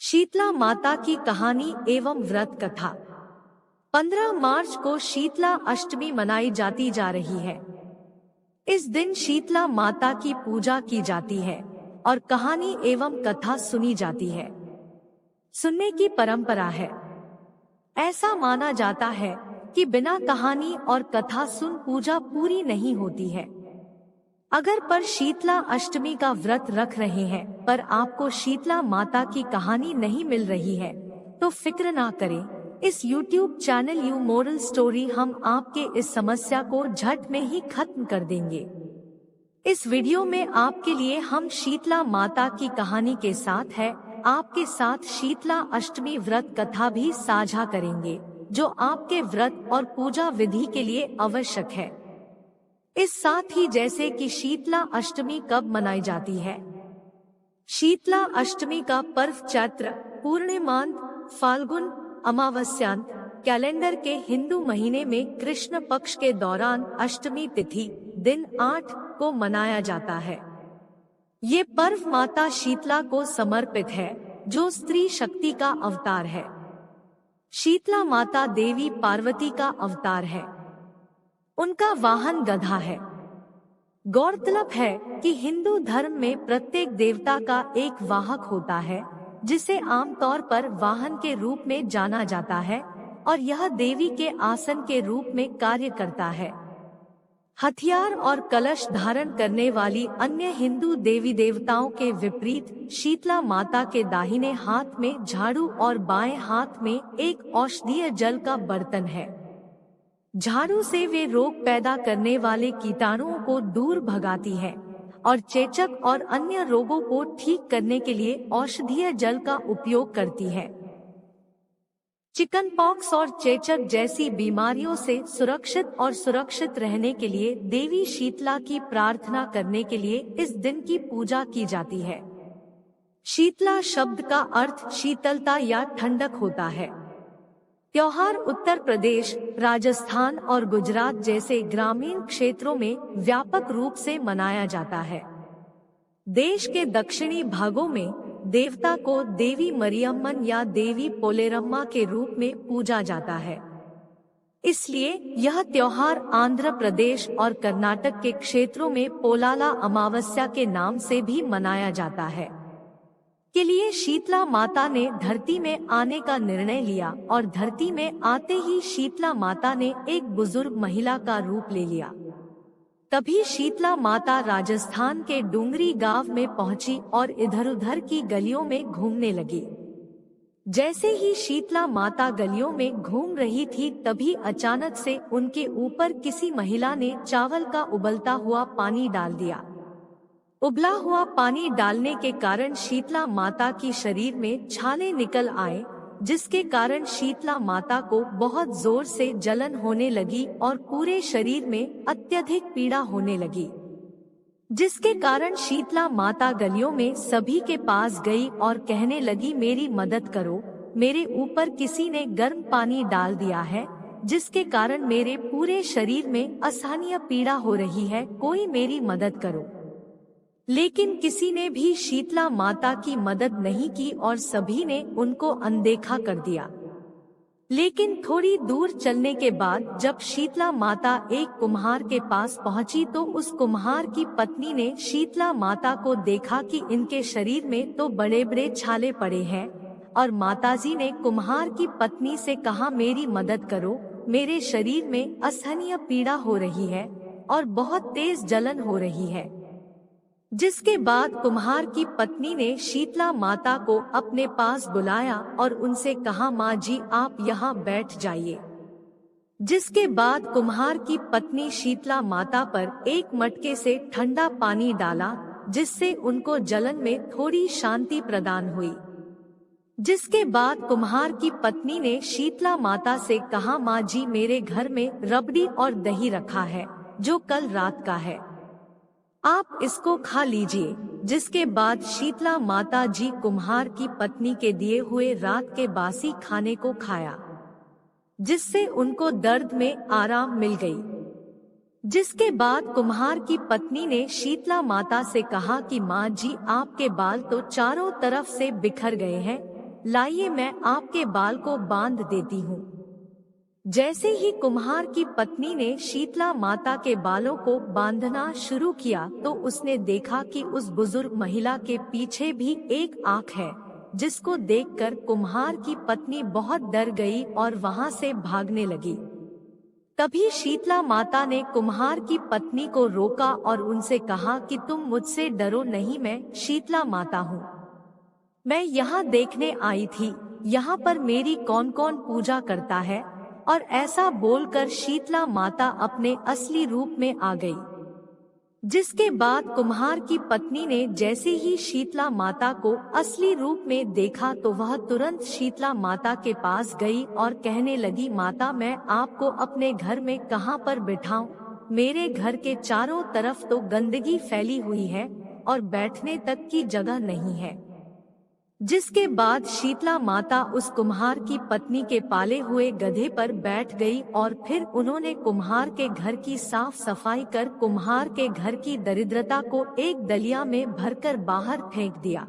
शीतला माता की कहानी एवं व्रत कथा। 15 मार्च को शीतला अष्टमी मनाई जाती जा रही है। इस दिन शीतला माता की पूजा की जाती है और कहानी एवं कथा सुनी जाती है। सुनने की परंपरा है। ऐसा माना जाता है कि बिना कहानी और कथा सुन पूजा पूरी नहीं होती है। अगर पर शीतला अष्टमी का व्रत रख रहे हैं पर आपको शीतला माता की कहानी नहीं मिल रही है तो फिक्र ना करें। इस YouTube channel you moral story हम आपके इस समस्या को झट में ही खत्म कर देंगे। इस वीडियो में आपके लिए हम शीतला माता की कहानी के साथ है आपके साथ शीतला अष्टमी व्रत कथा भी साझा करेंगे जो आपके व्रत और पूजा विधि के लिए आवश्यक है। इस साथ ही जैसे कि शीतला अष्टमी कब मनाई जाती है। शीतला अष्टमी का पर्व चैत्र पूर्णिमांत फाल्गुन अमावस्यांत कैलेंडर के हिंदू महीने में कृष्ण पक्ष के दौरान अष्टमी तिथि दिन 8 को मनाया जाता है। ये पर्व माता शीतला को समर्पित है जो स्त्री शक्ति का अवतार है। शीतला माता देवी पार्वती का अवतार है। उनका वाहन गधा है। गौरतलब है कि हिंदू धर्म में प्रत्येक देवता का एक वाहक होता है जिसे आमतौर पर वाहन के रूप में जाना जाता है और यह देवी के आसन के रूप में कार्य करता है। हथियार और कलश धारण करने वाली अन्य हिंदू देवी देवताओं के विपरीत शीतला माता के दाहिने हाथ में झाड़ू और बाएं हाथ में एक औषधीय जल का बर्तन है। झाड़ू से वे रोग पैदा करने वाले कीटाणुओं को दूर भगाती है और चेचक और अन्य रोगों को ठीक करने के लिए औषधीय जल का उपयोग करती है। चिकन पॉक्स और चेचक जैसी बीमारियों से सुरक्षित रहने के लिए देवी शीतला की प्रार्थना करने के लिए इस दिन की पूजा की जाती है। शीतला शब्द का अर्थ शीतलता या ठंडक होता है। त्योहार उत्तर प्रदेश, राजस्थान और गुजरात जैसे ग्रामीण क्षेत्रों में व्यापक रूप से मनाया जाता है। देश के दक्षिणी भागों में देवता को देवी मरियम्मन या देवी पोलेरम्मा के रूप में पूजा जाता है। इसलिए यह त्योहार आंध्र प्रदेश और कर्नाटक के क्षेत्रों में पोलाला अमावस्या के नाम से भी मनाया जाता है। के लिए शीतला माता ने धरती में आने का निर्णय लिया और धरती में आते ही शीतला माता ने एक बुजुर्ग महिला का रूप ले लिया। तभी शीतला माता राजस्थान के डूंगरी गांव में पहुंची और इधर-उधर की गलियों में घूमने लगी। जैसे ही शीतला माता गलियों में घूम रही थी तभी अचानक से उनके ऊपर किसी महिला ने चावल का उबलता हुआ पानी डाल दिया। उबला हुआ पानी डालने के कारण शीतला माता की शरीर में छाले निकल आए जिसके कारण शीतला माता को बहुत जोर से जलन होने लगी और पूरे शरीर में अत्यधिक पीड़ा होने लगी, जिसके कारण शीतला माता गलियों में सभी के पास गई और कहने लगी मेरी मदद करो, मेरे ऊपर किसी ने गर्म पानी डाल दिया है जिसके कारण मेरे पूरे शरीर में असहनीय पीड़ा हो रही है, कोई मेरी मदद करो। लेकिन किसी ने भी शीतला माता की मदद नहीं की और सभी ने उनको अनदेखा कर दिया। लेकिन थोड़ी दूर चलने के बाद जब शीतला माता एक कुम्हार के पास पहुंची तो उस कुम्हार की पत्नी ने शीतला माता को देखा कि इनके शरीर में तो बड़े बड़े छाले पड़े हैं और माताजी ने कुम्हार की पत्नी से कहा मेरी मदद करो, मेरे शरीर में असहनीय पीड़ा हो रही है और बहुत तेज जलन हो रही है। जिसके बाद कुम्हार की पत्नी ने शीतला माता को अपने पास बुलाया और उनसे कहा माँ जी आप यहाँ बैठ जाइए। जिसके बाद कुम्हार की पत्नी शीतला माता पर एक मटके से ठंडा पानी डाला जिससे उनको जलन में थोड़ी शांति प्रदान हुई। जिसके बाद कुम्हार की पत्नी ने शीतला माता से कहा माँ जी मेरे घर में रबड़ी और दही रखा है जो कल रात का है, आप इसको खा लीजिए। जिसके बाद शीतला माता जी कुम्हार की पत्नी के दिए हुए रात के बासी खाने को खाया जिससे उनको दर्द में आराम मिल गई। जिसके बाद कुम्हार की पत्नी ने शीतला माता से कहा कि माँ जी आपके बाल तो चारों तरफ से बिखर गए हैं, लाइए मैं आपके बाल को बांध देती हूँ। जैसे ही कुम्हार की पत्नी ने शीतला माता के बालों को बांधना शुरू किया तो उसने देखा कि उस बुजुर्ग महिला के पीछे भी एक आंख है, जिसको देखकर कुम्हार की पत्नी बहुत डर गई और वहां से भागने लगी। तभी शीतला माता ने कुम्हार की पत्नी को रोका और उनसे कहा कि तुम मुझसे डरो नहीं, मैं शीतला माता हूँ। मैं यहाँ देखने आई थी, यहाँ पर मेरी कौन कौन पूजा करता है। और ऐसा बोलकर शीतला माता अपने असली रूप में आ गई। जिसके बाद कुम्हार की पत्नी ने जैसे ही शीतला माता को असली रूप में देखा तो वह तुरंत शीतला माता के पास गई और कहने लगी, माता मैं आपको अपने घर में कहाँ पर बिठाऊं? मेरे घर के चारों तरफ तो गंदगी फैली हुई है और बैठने तक की जगह नहीं है। जिसके बाद शीतला माता उस कुम्हार की पत्नी के पाले हुए गधे पर बैठ गई और फिर उन्होंने कुम्हार के घर की साफ सफाई कर कुम्हार के घर की दरिद्रता को एक दलिया में भरकर बाहर फेंक दिया।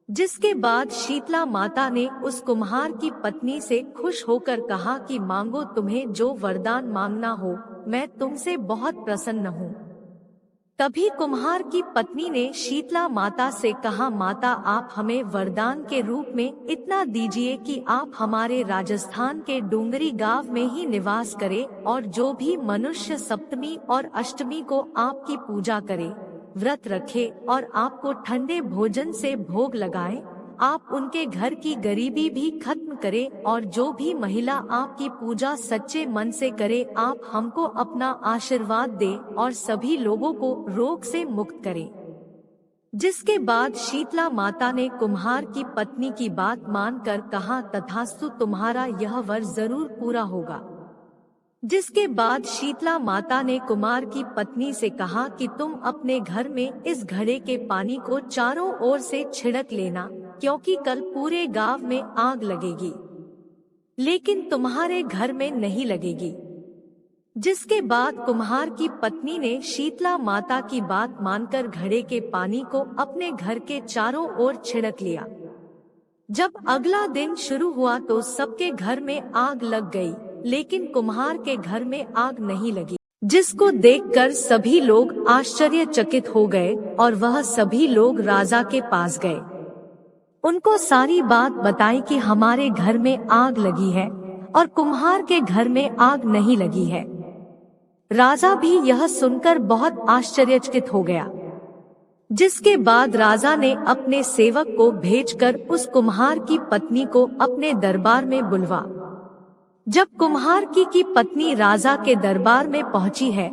जिसके बाद शीतला माता ने उस कुम्हार की पत्नी से खुश होकर कहा कि मांगो, तुम्हें जो वरदान मांगना हो, मैं तुमसे बहुत प्रसन्न हूँ। तभी कुम्हार की पत्नी ने शीतला माता से कहा, माता आप हमें वरदान के रूप में इतना दीजिए कि आप हमारे राजस्थान के डूंगरी गांव में ही निवास करें और जो भी मनुष्य सप्तमी और अष्टमी को आपकी पूजा करे, व्रत रखे और आपको ठंडे भोजन से भोग लगाए, आप उनके घर की गरीबी भी खत्म करें और जो भी महिला आपकी पूजा सच्चे मन से करे, आप हमको अपना आशीर्वाद दे और सभी लोगों को रोग से मुक्त करें। जिसके बाद शीतला माता ने कुम्हार की पत्नी की बात मानकर कहा, तथास्तु, तुम्हारा यह वर जरूर पूरा होगा। जिसके बाद शीतला माता ने कुम्हार की पत्नी से कहा कि तुम अपने घर में इस घड़े के पानी को चारों ओर से छिड़क लेना, क्योंकि कल पूरे गांव में आग लगेगी, लेकिन तुम्हारे घर में नहीं लगेगी। जिसके बाद कुम्हार की पत्नी ने शीतला माता की बात मानकर घड़े के पानी को अपने घर के चारों ओर छिड़क लिया। जब अगला दिन शुरू हुआ तो सबके घर में आग लग गई, लेकिन कुम्हार के घर में आग नहीं लगी। जिसको देखकर सभी लोग आश्चर्यचकित हो गए और वह सभी लोग राजा के पास गए। उनको सारी बात बताई कि हमारे घर में आग लगी है और कुम्हार के घर में आग नहीं लगी है। राजा भी यह सुनकर बहुत आश्चर्यचकित हो गया। जिसके बाद राजा ने अपने सेवक को भेजकर उस कुम्हार की पत्नी को अपने दरबार में बुलवा। जब कुम्हार की पत्नी राजा के दरबार में पहुंची है,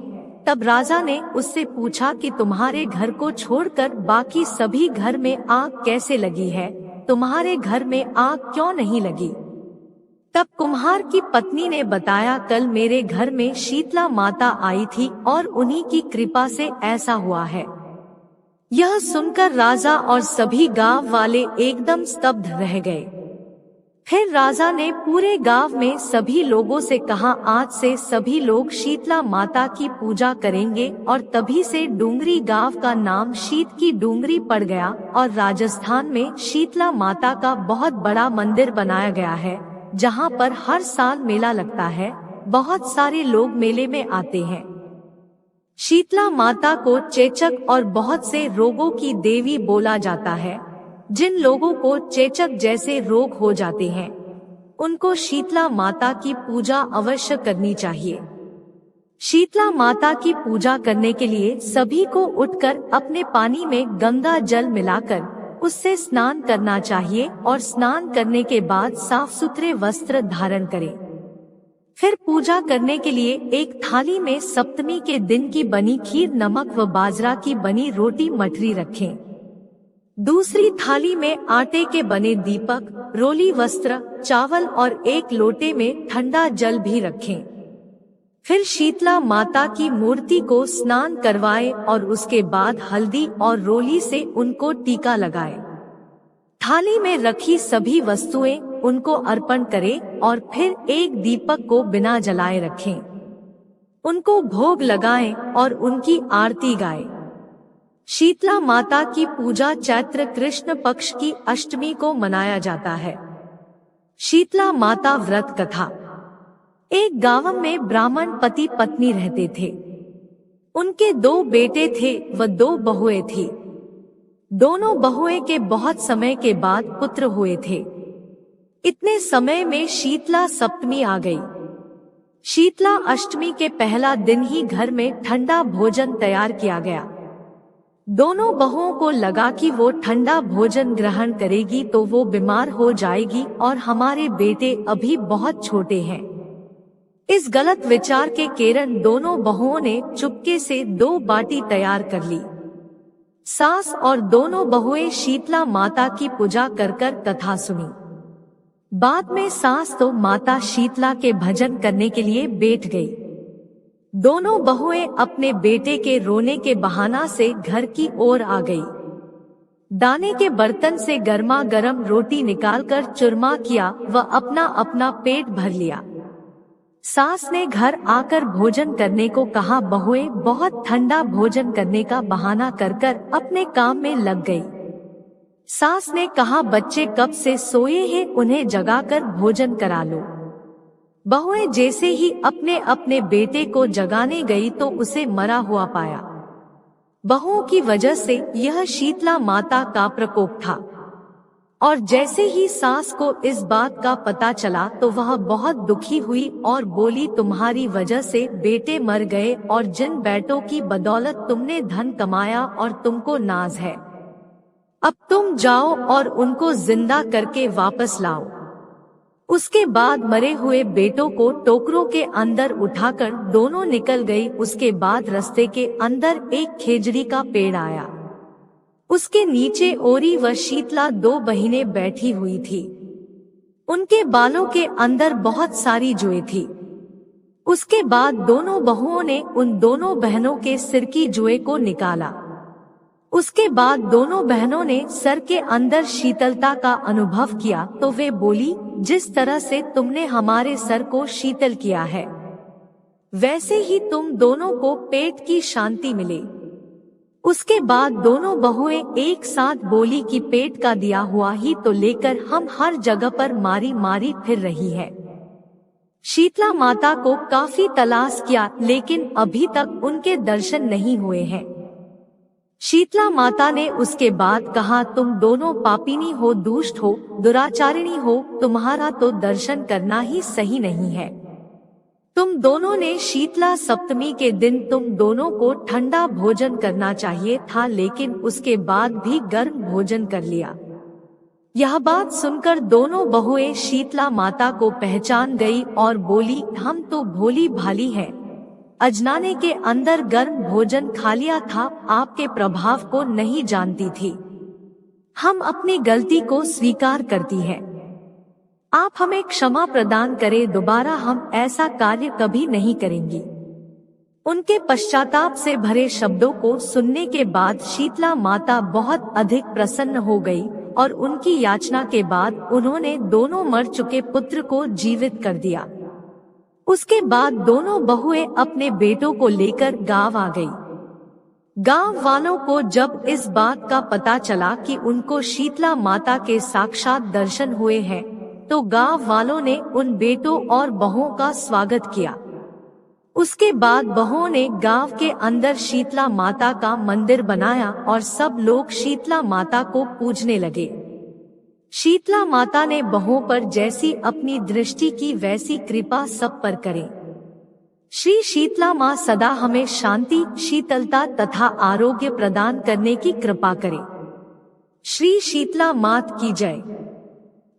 तब राजा ने उससे पूछा कि तुम्हारे घर को छोड़कर बाकी सभी घर में आग कैसे लगी है, तुम्हारे घर में आग क्यों नहीं लगी? तब कुम्हार की पत्नी ने बताया, कल मेरे घर में शीतला माता आई थी और उन्हीं की कृपा से ऐसा हुआ है। यह सुनकर राजा और सभी गांव वाले एकदम स्तब्ध रह गए। फिर राजा ने पूरे गांव में सभी लोगों से कहा, आज से सभी लोग शीतला माता की पूजा करेंगे और तभी से डूंगरी गांव का नाम शीत की डूंगरी पड़ गया और राजस्थान में शीतला माता का बहुत बड़ा मंदिर बनाया गया है, जहां पर हर साल मेला लगता है। बहुत सारे लोग मेले में आते हैं। शीतला माता को चेचक और बहुत से रोगों की देवी बोला जाता है। जिन लोगों को चेचक जैसे रोग हो जाते हैं, उनको शीतला माता की पूजा अवश्य करनी चाहिए। शीतला माता की पूजा करने के लिए सभी को उठकर अपने पानी में गंगा जल मिलाकर उससे स्नान करना चाहिए और स्नान करने के बाद साफ सुथरे वस्त्र धारण करें। फिर पूजा करने के लिए एक थाली में सप्तमी के दिन की बनी खीर, नमक व बाजरा की बनी रोटी मठरी रखें। दूसरी थाली में आटे के बने दीपक, रोली वस्त्र, चावल और एक लोटे में ठंडा जल भी रखें। फिर शीतला माता की मूर्ति को स्नान करवाएं और उसके बाद हल्दी और रोली से उनको टीका लगाएं। थाली में रखी सभी वस्तुएं उनको अर्पण करें और फिर एक दीपक को बिना जलाए रखें। उनको भोग लगाएं और उनकी आरती गाएं। शीतला माता की पूजा चैत्र कृष्ण पक्ष की अष्टमी को मनाया जाता है। शीतला माता व्रत कथा। एक गांव में ब्राह्मण पति पत्नी रहते थे। उनके 2 बेटे थे व 2 बहुएं थी। दोनों बहुएं के बहुत समय के बाद पुत्र हुए थे। इतने समय में शीतला सप्तमी आ गई। शीतला अष्टमी के पहला दिन ही घर में ठंडा भोजन तैयार किया गया। दोनों बहुओं को लगा कि वो ठंडा भोजन ग्रहण करेगी तो वो बीमार हो जाएगी और हमारे बेटे अभी बहुत छोटे हैं। इस गलत विचार के कारण दोनों बहुओं ने चुपके से 2 बाटी तैयार कर ली। सास और दोनों बहुएं शीतला माता की पूजा कर कथा सुनी। बाद में सास तो माता शीतला के भजन करने के लिए बैठ गई। दोनों बहुएं अपने बेटे के रोने के बहाना से घर की ओर आ गई। दाने के बर्तन से गर्मा गर्म रोटी निकालकर चूरमा किया व अपना अपना पेट भर लिया। सास ने घर आकर भोजन करने को कहा। बहुएं बहुत ठंडा भोजन करने का बहाना कर अपने काम में लग गई। सास ने कहा, बच्चे कब से सोए हैं, उन्हें जगाकर भोजन करा लो। बहुएं जैसे ही अपने अपने बेटे को जगाने गई तो उसे मरा हुआ पाया। बहुओं की वजह से यह शीतला माता का प्रकोप था। और जैसे ही सास को इस बात का पता चला तो वह बहुत दुखी हुई और बोली, तुम्हारी वजह से बेटे मर गए और जिन बेटों की बदौलत तुमने धन कमाया और तुमको नाज है, अब तुम जाओ और उनको जिंदा करके वापस लाओ। उसके बाद मरे हुए बेटों को टोकरों के अंदर उठाकर दोनों निकल गई। उसके बाद रास्ते के अंदर एक खेजड़ी का पेड़ आया। उसके नीचे ओरी व शीतला 2 बहिनें बैठी हुई थी। उनके बालों के अंदर बहुत सारी जुएं थी। उसके बाद दोनों बहुओं ने उन दोनों बहनों के सिर की जुएं को निकाला। उसके बाद दोनों बहनों ने सर के अंदर शीतलता का अनुभव किया तो वे बोली, जिस तरह से तुमने हमारे सर को शीतल किया है वैसे ही तुम दोनों को पेट की शांति मिले। उसके बाद दोनों बहुएं एक साथ बोली कि पेट का दिया हुआ ही तो लेकर हम हर जगह पर मारी मारी फिर रही है। शीतला माता को काफी तलाश किया लेकिन अभी तक उनके दर्शन नहीं हुए हैं। शीतला माता ने उसके बाद कहा, तुम दोनों पापिनी हो, दुष्ट हो, दुराचारिणी हो, तुम्हारा तो दर्शन करना ही सही नहीं है। तुम दोनों ने शीतला सप्तमी के दिन तुम दोनों को ठंडा भोजन करना चाहिए था लेकिन उसके बाद भी गर्म भोजन कर लिया। यह बात सुनकर दोनों बहुएं शीतला माता को पहचान गई और बोली, हम तो भोली भाली हैं, अजनाने के अंदर गर्म भोजन खा लिया था, आपके प्रभाव को नहीं जानती थी। हम अपनी गलती को स्वीकार करती हैं। आप हमें क्षमा प्रदान करें, दोबारा हम ऐसा कार्य कभी नहीं करेंगी। उनके पश्चाताप से भरे शब्दों को सुनने के बाद शीतला माता बहुत अधिक प्रसन्न हो गई और उनकी याचना के बाद उन्होंने दोनों मर चुके पुत्र को जीवित कर दिया। उसके बाद दोनों बहुएं अपने बेटों को लेकर गांव आ गई। गांव वालों को जब इस बात का पता चला कि उनको शीतला माता के साक्षात दर्शन हुए हैं तो गांव वालों ने उन बेटों और बहुओं का स्वागत किया। उसके बाद बहुओं ने गांव के अंदर शीतला माता का मंदिर बनाया और सब लोग शीतला माता को पूजने लगे। शीतला माता ने बहुओं पर जैसी अपनी दृष्टि की वैसी कृपा सब पर करे। श्री शीतला माँ सदा हमें शांति, शीतलता तथा आरोग्य प्रदान करने की कृपा करे। श्री शीतला मात की जय।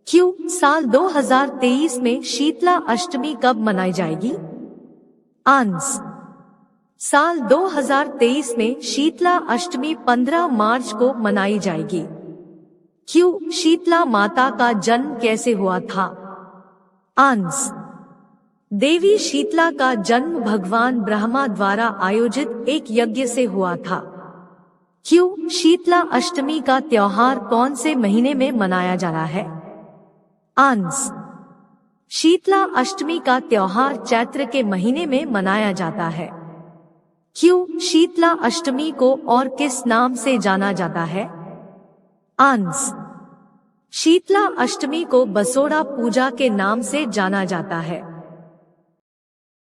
क्यों साल 2023 में शीतला अष्टमी कब मनाई जाएगी? आंस साल 2023 में शीतला अष्टमी 15 मार्च को मनाई जाएगी। क्यों शीतला माता का जन्म कैसे हुआ था? आंस देवी शीतला का जन्म भगवान ब्रह्मा द्वारा आयोजित एक यज्ञ से हुआ था। क्यों शीतला अष्टमी का त्योहार कौन से महीने में मनाया जा रहा है? आंस शीतला अष्टमी का त्योहार चैत्र के महीने में मनाया जाता है। क्यों शीतला अष्टमी को और किस नाम से जाना जाता है? आंसर: शीतला अष्टमी को बसोड़ा पूजा के नाम से जाना जाता है।